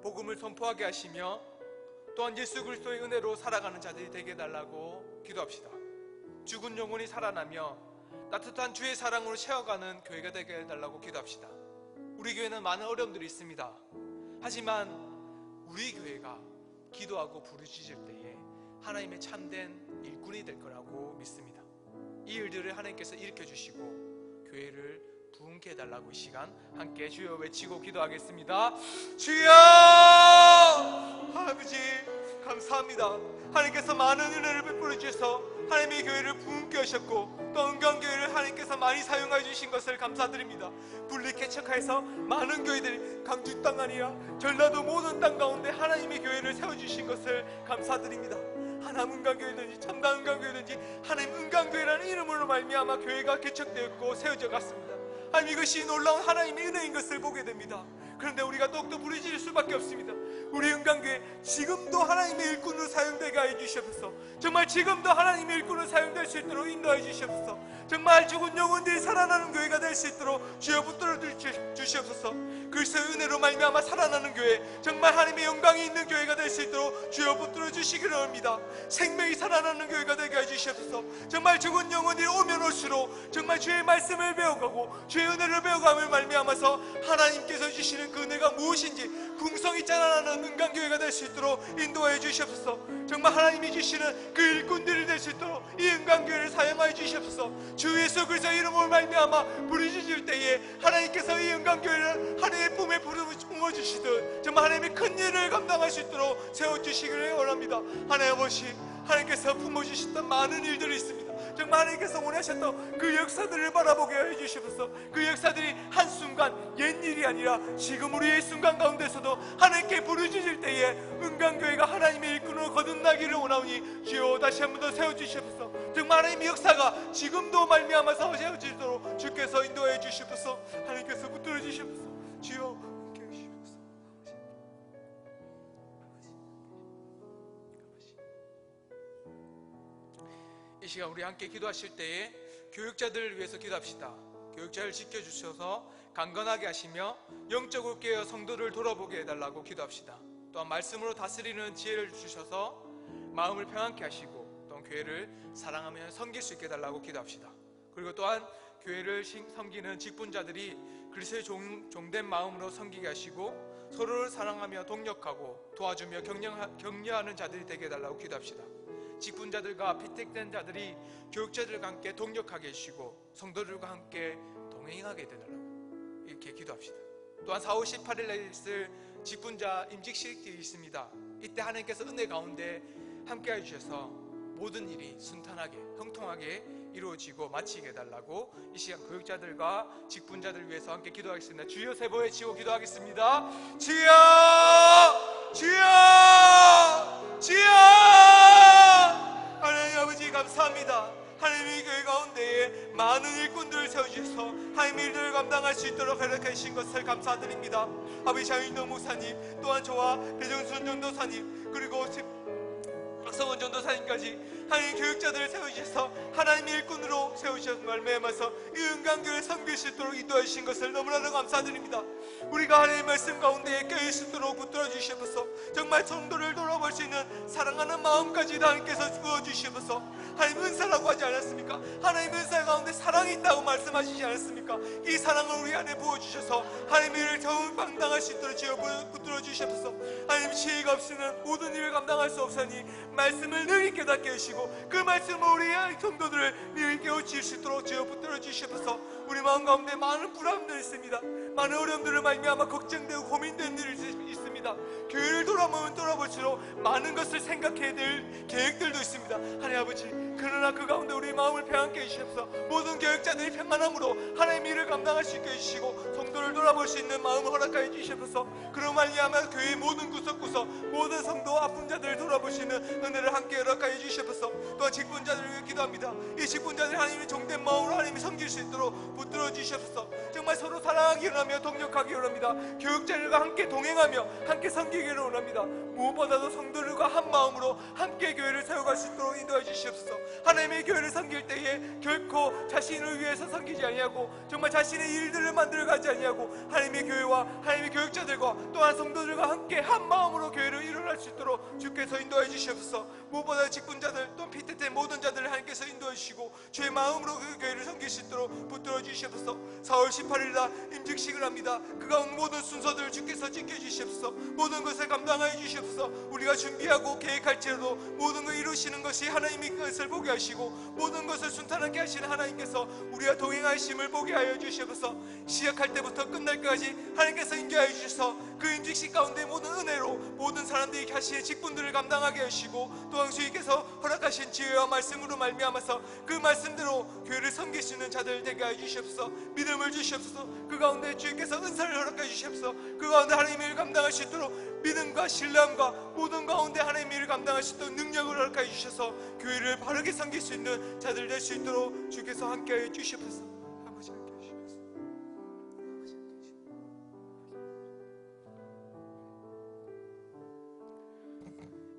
복음을 선포하게 하시며 또한 예수 그리스도의 은혜로 살아가는 자들이 되게 해달라고 기도합시다. 죽은 영혼이 살아나며 따뜻한 주의 사랑으로 채워가는 교회가 되게 해달라고 기도합시다. 우리 교회는 많은 어려움들이 있습니다. 하지만 우리 교회가 기도하고 부르짖을 때에 하나님의 참된 일꾼이 될 거라고 믿습니다. 이 일들을 하나님께서 일으켜주시고 교회를 부흥케 해달라고 이 시간 함께 주여 외치고 기도하겠습니다. 주여! 아버지 감사합니다. 하나님께서 많은 은혜를 베풀어 주셔서 하나님의 교회를 부흥케 하셨고 또 은강교회를 하나님께서 많이 사용해 주신 것을 감사드립니다. 분리개척해서 많은 교회들이 강주 땅 아니라 전라도 모든 땅 가운데 하나님의 교회를 세워주신 것을 감사드립니다. 하나님 은강교회든지 참다 은강교회든지 하나님 은강교회라는 이름으로 말미암아 교회가 개척되었고 세워져 갔습니다. 하나님 이것이 놀라운 하나님의 은혜인 것을 보게 됩니다. 그런데 우리가 더욱더 부르짖을 수밖에 없습니다. 우리 은강교회 지금도 하나님의 일꾼으로 사용되게 하여 주시옵소서. 정말 지금도 하나님의 일꾼으로 사용될 수 있도록 인도해 주시옵소서. 정말 죽은 영혼들이 살아나는 교회가 될 수 있도록 주여 붙들어 주시옵소서. 그리스도의 은혜로 말미암아 살아나는 교회, 정말 하나님의 영광이 있는 교회가 될 수 있도록 주여 붙들어 주시기를 원합니다. 생명이 살아나는 교회가 되게 해 주시옵소서. 정말 죽은 영혼들이 오면 올수록 정말 주의 말씀을 배워가고 주의 은혜를 배워감을 말미암아서 하나님께서 주시는 그 은혜가 무엇인지 궁성이 자라나는 은강교회가 될 수 있도록 인도하여 주시옵소서. 정말 하나님이 주시는 그 일꾼들이 될 수 있도록 이 은강교회를 사용하여 주시옵소서. 주 예수 그리스도의 이름으로 말미암아 부르짖을 때에 하나님께서 이 은강교회를 하나님의 품에 품어주시듯 정말 하나님의 큰 일을 감당할 수 있도록 세워주시기를 원합니다. 하나님 아버지, 하나님께서 품어주셨던 많은 일들이 있습니다. 정말 하나님께서 원하셨던 그 역사들을 바라보게 해주시옵소서. 그 역사들이 한순간 옛일이 아니라 지금 우리의 순간 가운데서도 하나님께 부르짖을 때에 은강교회가 하나님의 일꾼으로 거듭나기를 원하오니 주여 다시 한 번 더 세워주시옵소서. 정말 하나님의 역사가 지금도 말미암아서 세워지도록 주께서 인도해 주시옵소서. 하나님께서 붙들어 주시옵소서. 주여 함께 해주시옵소서. 이 시간 우리 함께 기도하실 때에 교육자들을 위해서 기도합시다. 교육자를 지켜주셔서 강건하게 하시며 영적으로 깨어 성도를 돌아보게 해달라고 기도합시다. 또한 말씀으로 다스리는 지혜를 주셔서 마음을 평안케 하시고 또한 교회를 사랑하며 섬길 수 있게 해달라고 기도합시다. 그리고 또한 교회를 섬기는 직분자들이 그리스도의 종된 마음으로 섬기게 하시고 서로를 사랑하며 동력하고 도와주며 격려하는 자들이 되게 해달라고 기도합시다. 직분자들과 피택된 자들이 교육자들과 함께 동력하게 해주시고 성도들과 함께 동행하게 해달라고 이렇게 기도합시다. 또한 4월 18일에 있을 직분자 임직식이 있습니다. 이때 하나님께서 은혜 가운데 함께해 주셔서 모든 일이 순탄하게 형통하게 이루어지고 마치게 해달라고 이 시간 교육자들과 직분자들을 위해서 함께 기도하겠습니다. 주여 세 번 외치고 기도하겠습니다. 주여! 주여! 주여! 하나님 아버지 감사합니다. 하나님의 교회 가운데에 많은 일꾼들을 세워주셔서 하나님의 일들을 감당할 수 있도록 허락해 주신 것을 감사드립니다. 아버지 장윤도 목사님, 또한 저와 배정순 전도사님, 그리고 박성원 전도사님까지 하나님 교육자들을 세우셔서 하나님의 일꾼으로 세우셔서 말미암아서 이 은강교회를 섬길 수 있도록 인도해 주신 것을 너무나도 감사드립니다. 우리가 하나님의 말씀 가운데 깨어있을 수 있도록 붙들어 주시옵소서. 정말 성도를 돌아볼 수 있는 사랑하는 마음까지 하나님께서 부어주시옵소서. 하나님 은사라고 하지 않았습니까? 하나님 은사 가운데 사랑이 있다고 말씀하시지 않았습니까? 이 사랑을 우리 안에 부어주셔서 하나님의 일을 더욱 감당할 수 있도록 주여 붙들어 주시옵소서. 하나님 지혜가 없이는 모든 일을 감당할 수 없으니 말씀을 늘 깨닫게 하시고 그 말씀을 우리 성도들을 늘 깨우칠 수 있도록 주여 붙들어 주시옵소서. 우리 마음 가운데 많은 불안들이 있습니다. 많은 어려움들을 말미암아 걱정되고 고민되는 일이 있습니다. 교회를 돌아볼수록 많은 것을 생각해야 될 계획들도 있습니다. 하나님 아버지, 그러나 그 가운데 우리 마음을 평안케 해주시옵소서. 모든 교육자들이 평안함으로 하나님의 일을 감당할 수 있게 해주시고 성도를 돌아볼 수 있는 마음을 허락하여 주시옵소서. 그로 말미암아 교회의 모든 구석구석 모든 성도 아픈 자들을 돌아볼 수 있는 은혜를 함께 허락하여 주시옵소서. 또한 직분자들을 위해 기도합니다. 이 직분자들이 하나님의 종된 마음으로 하나님이 섬길 수 있도록 붙들어 주시옵소서. 정말 서로 사랑하기 원하며 동력하기 원합니다. 교육자들과 함께 동행하며 함께 섬기기를 원합니다. 무엇보다도 성도들과 한 마음으로 함께 교회를 세워갈 수 있도록 인도해 주시옵소서. 하나님의 교회를 섬길 때에 결코 자신을 위해서 섬기지 아니하고 정말 자신의 일들을 만들어가지 아니하고 하나님의 교회와 하나님의 교육자들과 또한 성도들과 함께 한 마음으로 교회를 일어날 수 있도록 주께서 인도해 주시옵소서. 무엇보다 직분자들 또 피태된 모든 자들을 하나님께서 인도해 주시고 주의 마음으로 그 교회를 섬길 수 있도록 붙들어 주시옵소서. 4월 18일날 임직식을 합니다. 그 가운데 모든 순서들을 주께서 지켜주시옵소서. 모든 것을 감당하여 주시옵소서. 우리가 준비하고 계획할지라도 모든 걸 이루시는 것이 하나님의 것을 보게 하시고 모든 것을 순탄하게 하시는 하나님께서 우리와 동행하심을 보게 하여 주시옵소서. 시작할 때부터 끝날 때까지 하나님께서 인도하여 주셔서 그 임직식 가운데 모든 은혜로 모든 사람들이 자신의 직분들을 감당하게 하시고 또한 주님께서 허락하신 지혜와 말씀으로 말미암아서 그 말씀대로 교회를 섬길 수 있는 자들 되게 하여 주시옵소서. 믿음을 주시옵소서. 그 가운데 주님께서 은사를 허락해 주시옵소서. 그 가운데 하나님의 일을 감당할 수 있도록 믿음과 신뢰함과 모든 가운데 하나님의 일을 감당할 수 있도록 능력을 허락해 주셔서 교회를 바르게 섬길 수 있는 자들 될 수 있도록 주께서 함께해 주시옵소서. 아버지 함께해 주시옵소서.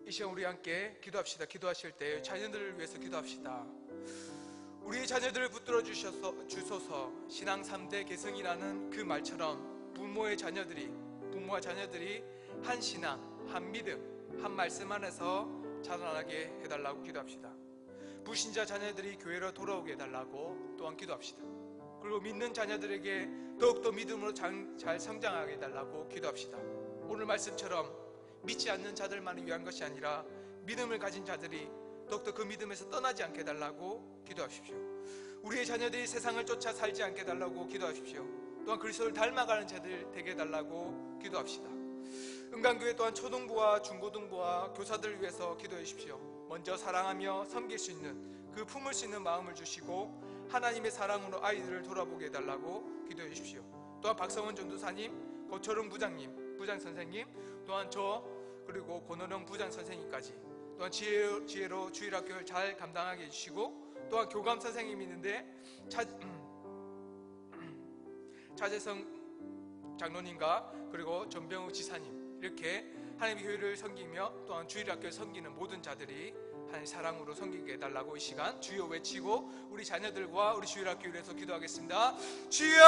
이 시간 우리 함께 기도합시다. 기도하실 때 자녀들을 위해서 기도합시다. 우리 자녀들을 붙들어 주소서. 신앙 3대 계승이라는 그 말처럼 부모와 자녀들이 한 신앙, 한 믿음, 한 말씀 안에서 자라나게 해달라고 기도합시다. 불신자 자녀들이 교회로 돌아오게 해달라고 또한 기도합시다. 그리고 믿는 자녀들에게 더욱더 믿음으로 잘 성장하게 해달라고 기도합시다. 오늘 말씀처럼 믿지 않는 자들만을 위한 것이 아니라 믿음을 가진 자들이 더욱더 그 믿음에서 떠나지 않게 해달라고 기도하십시오. 우리의 자녀들이 세상을 쫓아 살지 않게 해달라고 기도하십시오. 또한 그리스도를 닮아가는 자들 되게 해달라고 기도합시다. 은강교회 또한 초등부와 중고등부와 교사들을 위해서 기도해 주십시오. 먼저 사랑하며 섬길 수 있는 그 품을 수 있는 마음을 주시고 하나님의 사랑으로 아이들을 돌아보게 해달라고 기도해 주십시오. 또한 박성원 전도사님, 고철웅 부장선생님, 또한 저 그리고 권원영 부장선생님까지 또한 지혜로 주일학교를 잘 감당하게 해주시고 또한 교감 선생님이 있는데 차재성 장로님과 그리고 전병우 지사님 이렇게 하나님의 교회를 섬기며 또한 주일학교를 섬기는 모든 자들이 하나님 사랑으로 섬기게 해달라고 이 시간 주여 외치고 우리 자녀들과 우리 주일학교를 위해서 기도하겠습니다. 주여!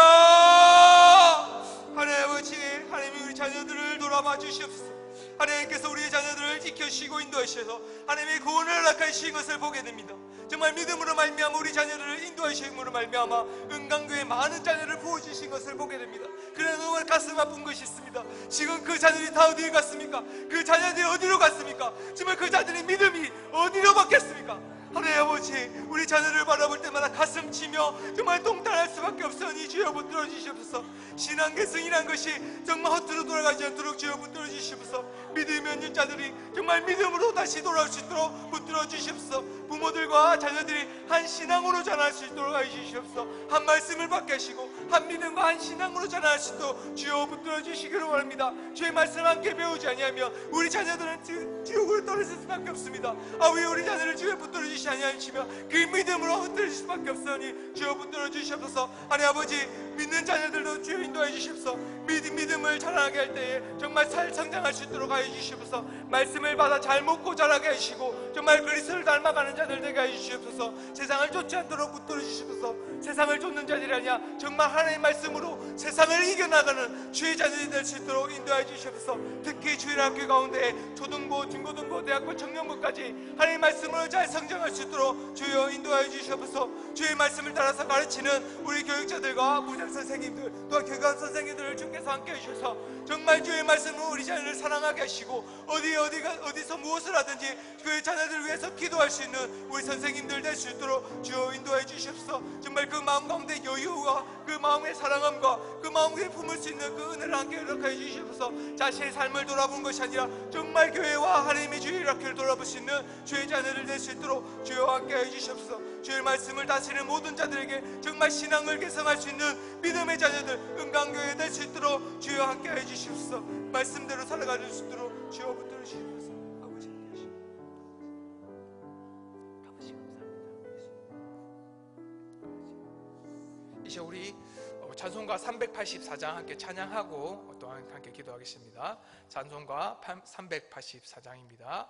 하나님 아버지, 하나님이 우리 자녀들을 돌아봐 주시옵소서. 하나님께서 우리의 자녀들을 지켜주시고 인도하셔서 하나님의 구원을 허락하신 것을 보게 됩니다. 정말 믿음으로 말미암아 우리 자녀들을 인도하심으로 말미암아 은강교회 많은 자녀를 부어주신 것을 보게 됩니다. 그러나 너무 가슴 아픈 것이 있습니다. 지금 그 자녀들이 다 어디에 갔습니까? 그 자녀들이 어디로 갔습니까? 정말 그 자녀들의 믿음이 어디로 바뀌었습니까? 하나님 아버지, 우리 자녀를 바라볼 때마다 가슴 치며 정말 동탄할 수밖에 없으니 주여 붙들어 주시옵소서. 신앙 계승이란 것이 정말 헛되로 돌아가지 않도록 주여 붙들어 주시옵소서. 믿음이 없는 자들이 정말 믿음으로 다시 돌아올 수 있도록 붙들어 주시옵소서. 부모들과 자녀들이 한 신앙으로 자랄 수 있도록 해주시옵소서. 한 말씀을 받게 하시고 한 믿음과 한 신앙으로 자랄 수 있도록 주여 붙들어 주시기를 원합니다. 주의 말씀 함께 배우지 아니하면 우리 자녀들은 지옥으로 떨어질 수밖에 없습니다. 왜 우리 자녀를 주여 붙들어 주시지 아니하시며 그 믿음으로 흔들릴 수밖에 없으니 주여 붙들어 주시옵소서. 하나님 아버지, 믿는 자녀들도 주여 인도해 주시옵소서. 믿음을 자라나게 할 때에 정말 잘 성장할 수 있도록 하여 주시옵소서. 말씀을 받아 잘 먹고 자라게 하시고 정말 그리스도를 닮아가는 자들 되게 하여 주시옵소서. 세상을 쫓지 않도록 붙들어 주시옵소서. 세상을 쫓는 자들이 아니라 정말 하나님의 말씀으로 세상을 이겨나가는 주의 자녀들이 될 수 있도록 인도해 주시옵소서. 특히 주일학교 가운데 초등부, 중고등부, 대학교, 청년부까지 하나님의 말씀으로 잘 성장할 수 있도록 주여 인도해 주시옵소서. 주의 말씀을 따라서 가르치는 우리 교육자들과 부장 선생님들, 또 교감 선생님들을 주께서 함께 해주셔서 정말 주의 말씀으로 우리 자녀를 사랑하게 하시고 어디서 무엇을 하든지 그 자녀들을 위해서 기도할 수 있는 우리 선생님들 될 수 있도록 주여 인도해 주시옵소서. 정말 그 마음 가운데 여유와 그 마음의 사랑함과 그 마음에 품을 수 있는 그 은혜를 함께 허락해 주시옵소서. 자신의 삶을 돌아본 것이 아니라 정말 교회와 하나님의 주의 학교를 돌아볼 수 있는 주의 자녀들 될 수 있도록 주여 함께 해 주시옵소서. 주의 말씀을 다스리는 모든 자들에게 정말 신앙을 개성할 수 있는 믿음의 자녀들 은강교회 될 수 있도록 주여 함께 해 주시옵소서. 말씀대로 살아갈 수 있도록 주여 붙들어 주시옵소서. 아버지 함께 하시옵소서. 아버지 감사합니다. 이제 우리 찬송가 384장 함께 찬양하고 또한 함께 기도하겠습니다. 찬송가 384장입니다.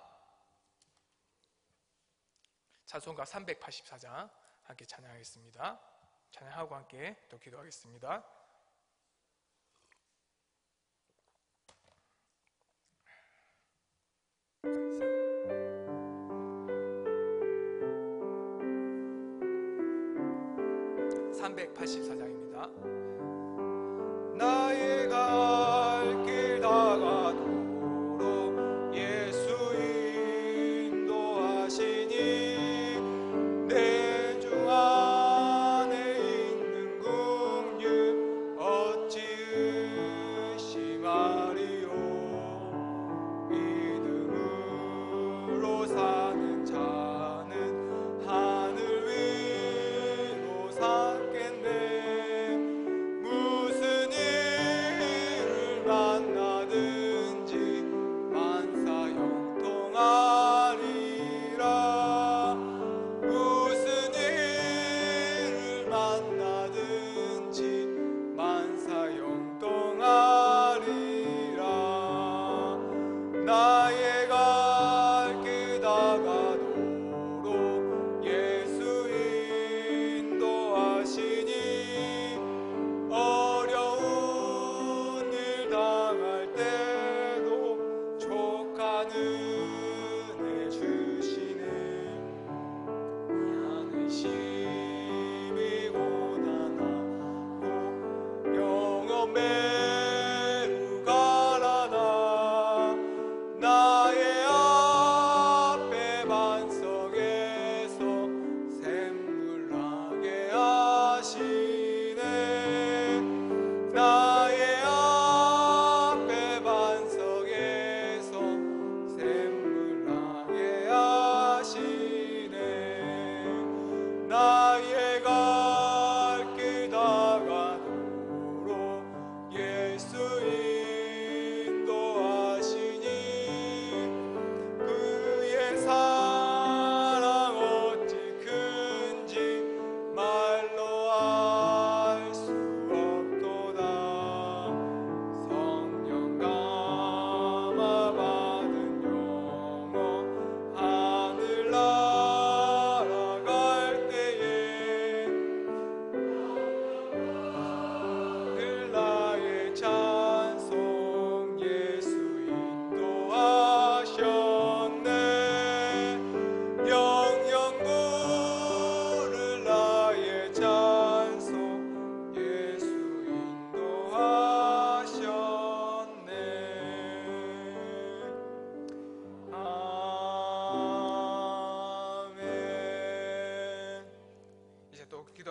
찬송가 384장 함께 찬양하겠습니다. 찬양하고 함께 또 기도하겠습니다. 나의 갈 길 다가도록 예수 인도하시니 내 중 안에 있는 긍휼 어찌 의심하리요. 믿음으로 사는 자는 하늘 위로 삼겠네.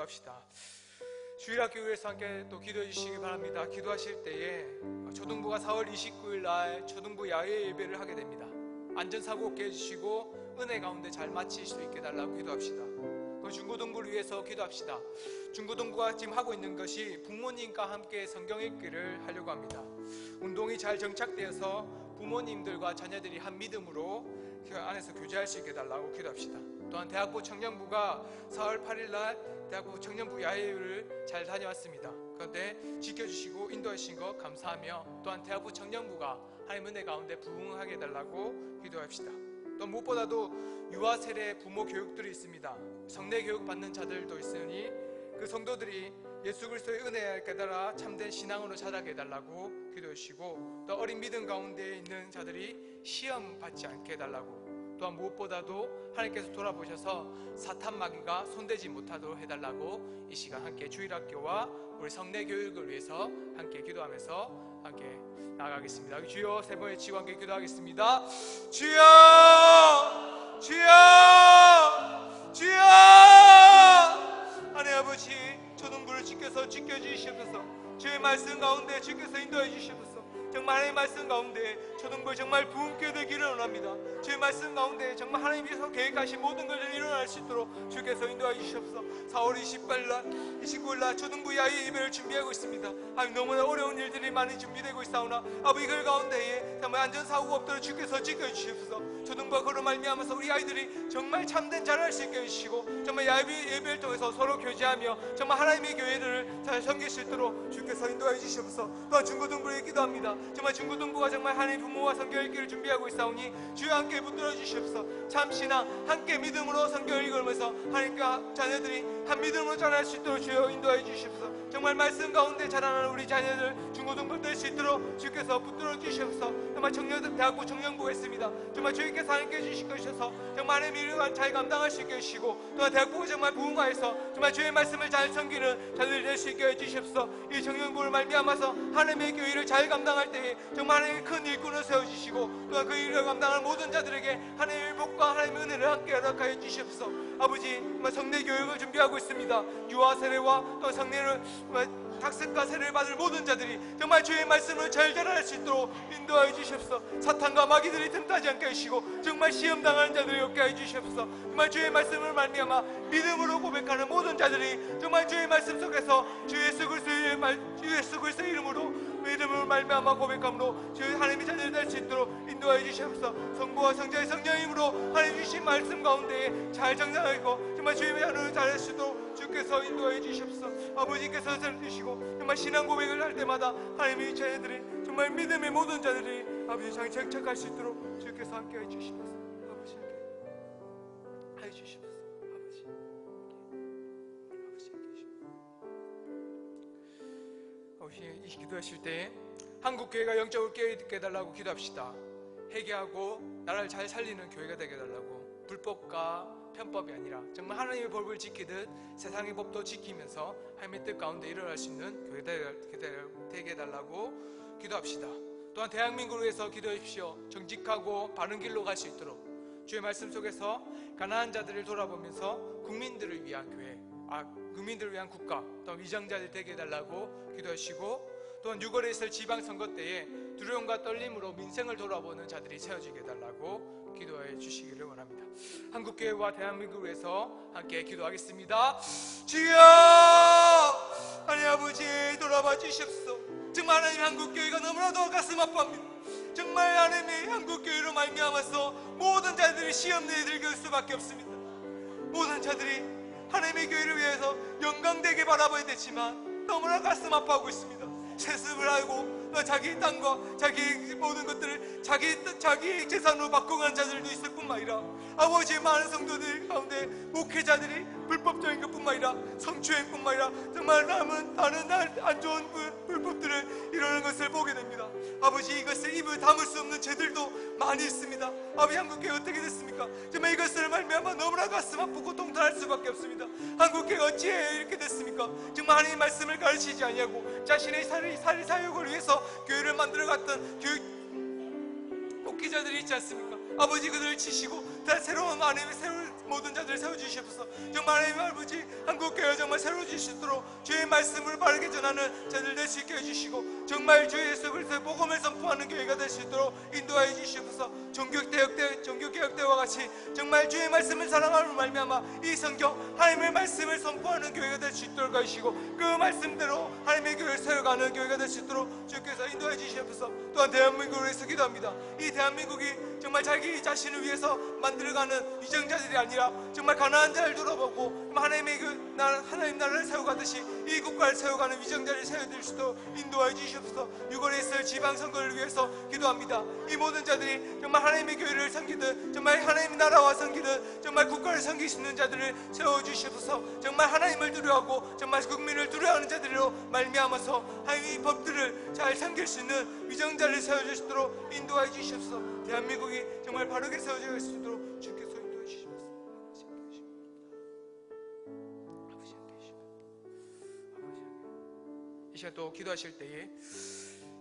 기도합시다. 주일학교에서 함께 또 기도해 주시기 바랍니다. 기도하실 때에 초등부가 4월 29일 날 초등부 야외 예배를 하게 됩니다. 안전사고 없게 해주시고 은혜 가운데 잘 마칠 수 있게 달라고 기도합시다. 그 중고등부를 위해서 기도합시다. 중고등부가 지금 하고 있는 것이 부모님과 함께 성경 읽기를 하려고 합니다. 운동이 잘 정착되어서 부모님들과 자녀들이 한 믿음으로 그 안에서 교제할 수 있게 달라고 기도합시다. 또한 대학부 청년부가 4월 8일 날 대학부 청년부 야외를 잘 다녀왔습니다. 그런데 지켜주시고 인도하신 것 감사하며 또한 대학부 청년부가 하나님 은혜 가운데 부흥하게 해달라고 기도합시다. 또 무엇보다도 유아 세례 부모 교육들이 있습니다. 성례 교육 받는 자들도 있으니 그 성도들이 예수 그리스도의 은혜를 깨달아 참된 신앙으로 자라게 해달라고 기도해주시고 또 어린 믿음 가운데 있는 자들이 시험 받지 않게 해달라고, 또한 무엇보다도 하나님께서 돌아보셔서 사탄 마귀가 손대지 못하도록 해달라고 이 시간 함께 주일학교와 우리 성례 교육을 위해서 함께 기도하면서 함께 나아가겠습니다. 주여 세 번의 치고 함께 기도하겠습니다. 주여, 주여, 주여. 하나님 아버지, 초등부를 지켜서 지켜주시옵소서. 주의 말씀 가운데 주께서 인도해 주시옵소서. 정말 하나님의 말씀 가운데 초등부 정말 부흥케 되기를 원합니다. 주의 말씀 가운데 정말 하나님께서 계획하신 모든 것을 일어날 수 있도록 주께서 인도해 주시옵소서. 4월 29일 날 초등부 야외 예배를 준비하고 있습니다. 하나님, 너무나 어려운 일들이 많이 준비되고 있사오나 아버지 그 가운데에 정말 안전사고가 없도록 주께서 지켜주시옵소서. 초등부가 그로 말미암아서 우리 아이들이 정말 참된 자랄 수 있게 해주시고 정말 야외 예배를 통해서 서로 교제하며 정말 하나님의 교회들을 잘 섬길 수 있도록 주께서 인도해 주시옵소서. 또한 중고등부에 기도합니다. 정말 중고등부가 정말 하나님 부모와 성경 읽기를 준비하고 있사오니 주여 함께 붙들어 주시옵소서. 참 신앙 함께 믿음으로 성경 읽으면서 하나님과 자녀들이 한 믿음으로 자랄 수 있도록 주여 인도해 주시옵소서. 정말 말씀 가운데 자라나는 우리 자녀들 중고등부 될 수 있도록 주께서 붙들어 주시옵소서. 정말 청년들 대학부 청년부가 있습니다. 정말 주님께서 하나님께 주실 것이셔서 정말 하나님의 일을 잘 감당할 수 있게 해주시고 또한 대학부가 정말 부흥하여서 정말 주의 말씀을 잘 섬기는 자들이 될 수 있게 해주시옵소서. 이 청년부를 말미암아서 하나님의 교회를 잘 감당할 때에 정말 하나님의 큰 일꾼을 세워주시고 또한 그 일을 감당하는 모든 자들에게 하나님의 복과 하나님의 은혜를 함께 허락하여 주시옵소서. 아버지, 정말 성례 교육을 준비하고 있습니다. 유아 세례와 또 성례를 탁색과 세례를 받을 모든 자들이 정말 주의 말씀을 잘 자랄 수 있도록 인도하여 주시옵소서. 사탄과 마귀들이 틈타지 않게 하시고 정말 시험당하는 자들이 없게 하여 주시옵소서. 정말 주의 말씀을 말미암아 믿음으로 고백하는 모든 자들이 정말 주의 말씀 속에서 주 예수 그리스도의 이름으로 믿음을 말미암아 고백함으로 주의 하나님의 자녀를 될 수 있도록 인도하여 주시옵소서. 성부와 성자의 성령의 힘으로 하나님 주신 말씀 가운데 잘 정장하고 정말 주의 자녀를 잘할 수 있도록 주께서 인도해 주시옵소서. 아버지께서 살리시고 정말 신앙 고백을 할 때마다 하나님의 자녀들이 정말 믿음의 모든 자들이 아버지 잘 정착할 수 있도록 주께서 함께 해 주시옵소서. 아버지 함께 해 주시옵소서. 아버지 함께 해주시옵소서. 아버지, 이 기도하실 때 한국 교회가 영적으로 깨어있게 해달라고 기도합시다. 회개하고 나라를 잘 살리는 교회가 되게 해달라고, 불법과 편법이 아니라 정말 하나님의 법을 지키듯 세상의 법도 지키면서 하나님의 뜻 가운데 일어날 수 있는 교회가 되게 해달라고 기도합시다. 또한 대한민국을 위해서 기도하십시오. 정직하고 바른 길로 갈 수 있도록 주의 말씀 속에서 가난한 자들을 돌아보면서 국민들을 위한 교회, 국민들을 위한 국가, 또 위정자들 되게 해달라고 기도하시고, 또한 6월에 있을 지방선거 때에 두려움과 떨림으로 민생을 돌아보는 자들이 세워지게 해달라고 기도해 주시기를 원합니다. 한국교회와 대한민국을 위해서 함께 기도하겠습니다. 주여, 하나님 아버지 돌아봐 주시옵소서. 정말 하나님 한국교회가 너무나도 가슴 아파합니다. 정말 하나님의 한국교회로 말미암아서 모든 자들이 시험내에 들게 수밖에 없습니다. 모든 자들이 하나님의 교회를 위해서 영광되게 바라봐야 되지만 너무나 가슴 아파하고 있습니다. 세습을 하고 자기 땅과 자기 모든 것들을 자기 재산으로 바꿔가는 자들도 있을 뿐만 아니라 아버지의 많은 성도들 가운데 목회자들이 불법적인 것뿐만 아니라 성추행뿐만 아니라 정말 다른 안 좋은 불법들을 이루는 것을 보게 됩니다. 아버지, 이것을 입을 다물 수 없는 죄들도 많이 있습니다. 아버지, 한국교회 어떻게 됐습니까? 정말 이것을 말미암아 너무나 가슴 아프고 통탄할 수밖에 없습니다. 한국교회 어찌해 이렇게 됐습니까? 정말 하나님의 말씀을 가르치지 아니하고 자신의 사역을 위해서 교회를 만들어갔던 목회자들이 있지 않습니까? 아버지, 그들을 치시고 새로운 하나님의 새로운 모든 자들을 세워주시옵소서. 정말 하나님 아버지 한국교회가 정말 새로워질 수 있도록 주의 말씀을 바르게 전하는 자들 될 수 있게 해주시고 정말 주 예수 그리스도의 복음을 선포하는 교회가 될 수 있도록 인도하여 주시옵소서. 종교개혁대와 같이 정말 주의 말씀을 사랑하는 말미암아 이 성경 하나님의 말씀을 선포하는 교회가 될 수 있도록 하시고 그 말씀대로 하나님의 교회를 세워가는 교회가 될 수 있도록 주께서 인도해 주시옵소서. 또한 대한민국을 위해서 기도합니다. 이 대한민국이 정말 자기 자신을 위해서 만들어가는 위정자들이 아니라 정말 가난한 자를 돌아보고 하나님의 하나님 나라를 세워가듯이 이 국가를 세워가는 위정자를 세워드릴 수도 인도하여 주시옵소서. 6월에 있을 지방선거를 위해서 기도합니다. 이 모든 자들이 정말 하나님의 교회를 섬기든 정말 하나님의 나라와 섬기든 정말 국가를 섬길 수 있는 자들을 세워주시옵소서. 정말 하나님을 두려워하고 정말 국민을 두려워하는 자들로 말미암아서 하나님의 법들을 잘 섬길 수 있는 위정자를 세워주시도록 인도하여 주시옵소서. 대한민국이 정말 바르게 세워질 수 있도록 주께서 인도해 주시옵소서. 이 시간 또 기도하실 때에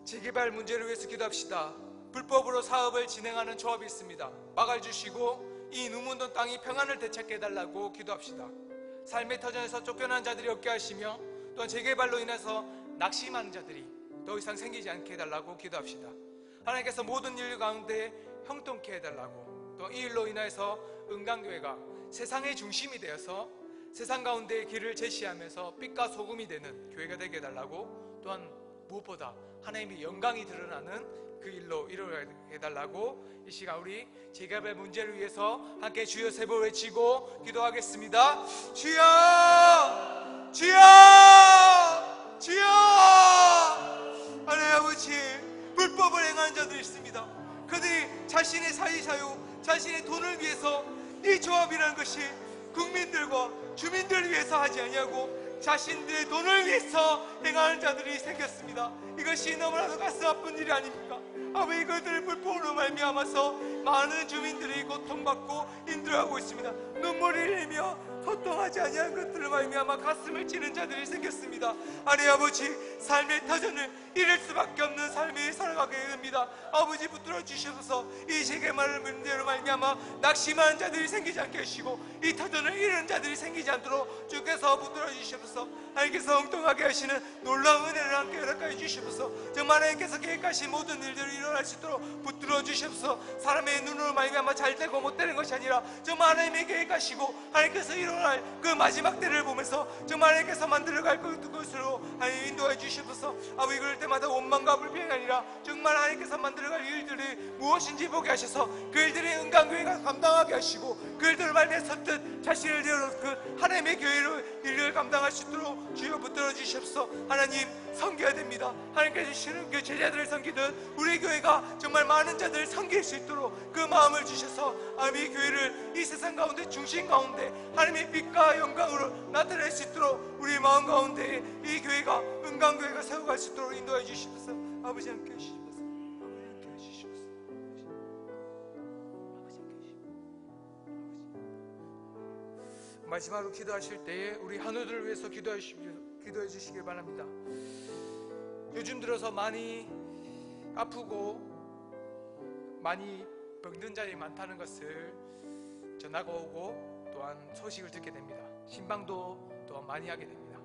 재개발 문제를 위해서 기도합시다. 불법으로 사업을 진행하는 조합이 있습니다. 막아주시고 이 눈먼 땅이 평안을 되찾게 해달라고 기도합시다. 삶의 터전에서 쫓겨난 자들이 없게 하시며 또한 재개발로 인해서 낙심하는 자들이 더 이상 생기지 않게 해달라고 기도합시다. 하나님께서 모든 인류 가운데 형통케 해달라고, 또 이 일로 인해서 은강교회가 세상의 중심이 되어서 세상 가운데 길을 제시하면서 빛과 소금이 되는 교회가 되게 해달라고, 또한 무엇보다 하나님의 영광이 드러나는 그 일로 이루어가게 해달라고 이 시간 우리 재개발 문제를 위해서 함께 주여 세 번 외치고 기도하겠습니다. 주여! 주여! 주여! 하나님 아버지, 불법을 행하는 자들이 있습니다. 그들이 자신의 사유, 자신의 돈을 위해서 이 조합이라는 것이 국민들과 주민들을 위해서 하지 아니하고 자신들의 돈을 위해서 행하는 자들이 생겼습니다. 이것이 너무나도 가슴 아픈 일이 아닙니까? 아버지, 그들의 불법으로 말미암아서 많은 주민들이 고통받고 힘들어하고 있습니다. 눈물을 흘리며 소통하지 아니한 것들을 말미암아 가슴을 찌는 자들이 생겼습니다. 하나님 아버지, 삶의 터전을 잃을 수밖에 없는 삶이 살아가게 됩니다. 아버지, 붙들어 주셔서 이 세계만을 문제로 말미암아 낙심하는 자들이 생기지 않게 하시고 이 터전을 잃은 자들이 생기지 않도록 주께서 붙들어 주셔서 하나님께서 엉뚱하게 하시는 놀라운 은혜를 함께 허락하여 주셔서 정말 하나님께서 계획하신 모든 일들이 일어날 수 있도록 붙들어 주셔서 사람의 눈으로 말미암아 잘 되고 못 되는 것이 아니라 정말 하나님의 계획하시고 하나님께서 일어날 그 마지막 때를 보면서 정말 하나님께서 만들어갈 것으로 하나님 인도해 주셔서 아버지, 그럴 때마다 원망과 불평이 아니라 정말 하나님께서 만들어갈 일들이 무엇인지 보게 하셔서 그 일들이 은강교회가 감당하게 하시고 그 일들을 말미암아 선뜻 자신을 내어놓고 그 하나님의 교회로 일을 감당할 수 있도록 주여 붙들어 주시옵소서. 하나님, 섬겨야 됩니다. 하나님께서 주시는 그 제자들을 섬기듯 우리 교회가 정말 많은 자들을 섬길 수 있도록 그 마음을 주셔서 하나님의 교회를 이 세상 가운데 중심 가운데 하나님의 빛과 영광으로 나타낼 수 있도록 우리 마음 가운데 이 교회가 은강교회가 세워갈 수 있도록 인도해 주시옵소서. 아버지, 함께 해주시옵소서. 아버지, 함께 해주시옵소서. 아버지, 함께 해주시옵소서. 마지막으로 기도하실 때에 우리 한우들을 위해서 기도해 주시길 바랍니다. 요즘 들어서 많이 아프고 많이 병든 자들이 많다는 것을 전하고 오고 또한 소식을 듣게 됩니다. 신방도 또한 많이 하게 됩니다.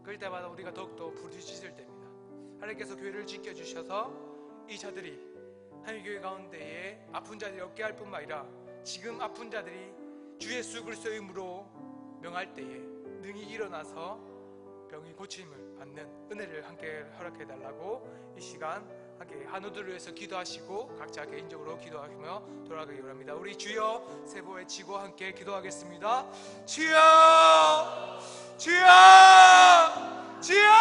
그럴 때마다 우리가 더욱더 부르짖을 때입니다. 하나님께서 교회를 지켜주셔서 이 자들이 하나님 교회 가운데에 아픈 자들이 없게 할 뿐만 아니라 지금 아픈 자들이 주 예수 그리스도의 이름으로 명할 때에 능히 일어나서 병이 고침을 받는 은혜를 함께 허락해달라고 이 시간 함께 한우들을 위해서 기도하시고 각자 개인적으로 기도하며 돌아가기 원합니다. 우리 주여 세 번 외치고 함께 기도하겠습니다. 주여! 주여! 주여!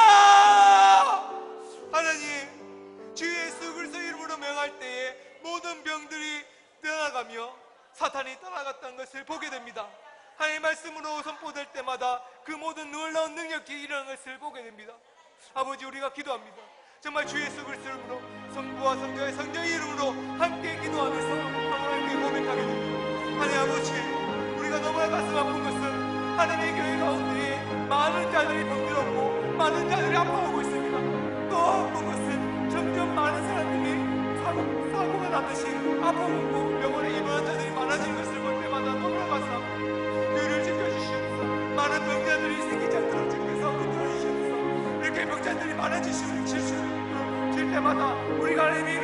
하나님, 주 예수 그리스도 이름으로 명할 때에 모든 병들이 떠나가며 사탄이 떠나갔다는 것을 보게 됩니다. 하나님의 말씀으로 선포될 때마다 그 모든 놀라운 능력이 일어나는 것을 보게 됩니다. 아버지, 우리가 기도합니다. 정말 주 예수 그리스도 이름으로 성부와 성자의 성령의 이름으로 함께 기도하면서 하나님께 고백하게 됩니다. 하나님 아버지, 우리가 너무나 가슴 아픈 것은 하나님의 교회 가운데 많은 자들이 병들었고 많은 자들이 아파하고 있습니다. 또 아픈 것은 점점 많은 사람들이 사고가 나듯이 아파하고 병원에 입원한 자들이 많아지는 것을 볼 때마다 너무나 가슴 아픕니다. 하나님이 많아지시는 질수 질 때마다 우리가 하나님이